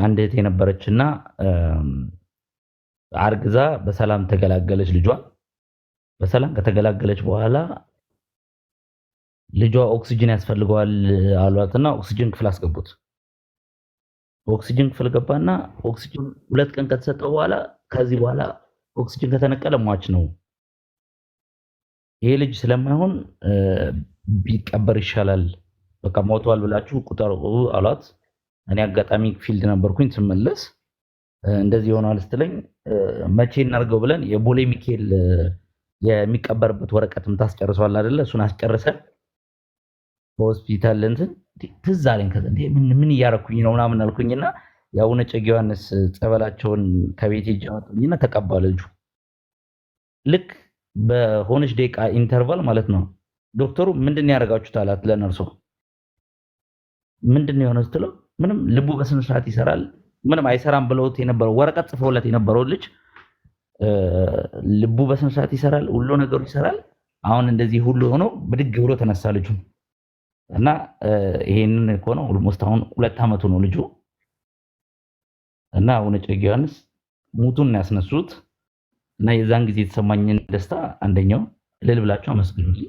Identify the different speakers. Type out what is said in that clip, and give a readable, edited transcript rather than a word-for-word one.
Speaker 1: አንድ እህት የነበረችና አርግዛ በሰላም ተገላገለች። ልጇ በሰላም ከተገላገለች በኋላ ልጇ ኦክሲጅን ያስፈልገዋል አሏትና ኦክሲጅን ክፍል አስገቡት። ኦክሲጅን ክፍል ገባና ኦክሲጅን 2 ቀን ከተሰጠው በኋላ ከዚህ በኋላ ኦክሲጅን ከተነቀለ ሟች ነው፣ ይሄ ልጅ ስለማይሆን ቢቀበር ይሻላል፣ በቃ ሞቷል ብላችሁ ቁጠሩ አሏት። እኔ አጋጣሚ ፊልድ ነበርኩኝ። ስመለስ እንደዚህ ሆኗል ስትለኝ መቼ እናርገው ብለን የቦሌ ሚካኤል የሚቀበርበት ወረቀትም ታስጨርሰዋል አይደለ? እሱን አስጨርሰን በሆስፒታል እንትን ትዝ አለኝ። ከዛ ምን እያረኩኝ ነው ምናምን አልኩኝና የአቡነ እጨጌ ዮሐንስ ጸበላቸውን ከቤት ሄጄ አመጣሁኝና ተቀባ ልጁ። ልክ በሆነች ደቂቃ ኢንተርቫል ማለት ነው ዶክተሩ ምንድን ነው ያደርጋችሁት አላት ለነርሶ። ምንድን ነው የሆነ ስትለው ምንም ልቡ በስነ ስርዓት ይሰራል፣ ምንም አይሰራም ብለውት የነበረው ወረቀት ጽፈውለት የነበረው ልጅ ልቡ በስነ ስርዓት ይሰራል፣ ሁሉ ነገሩ ይሰራል። አሁን እንደዚህ ሁሉ ሆኖ ብድግ ብሎ ተነሳ ልጁ እና ይሄንን እኮ ነው ኦልሞስት አሁን 2 ዓመቱ ነው ልጁ። እና አቡነ እጨጌ ዮሐንስ ሙቱን ያስነሱት እና የዛን ጊዜ የተሰማኝን ደስታ አንደኛው እልል ብላችሁ አመስግኑልኝ።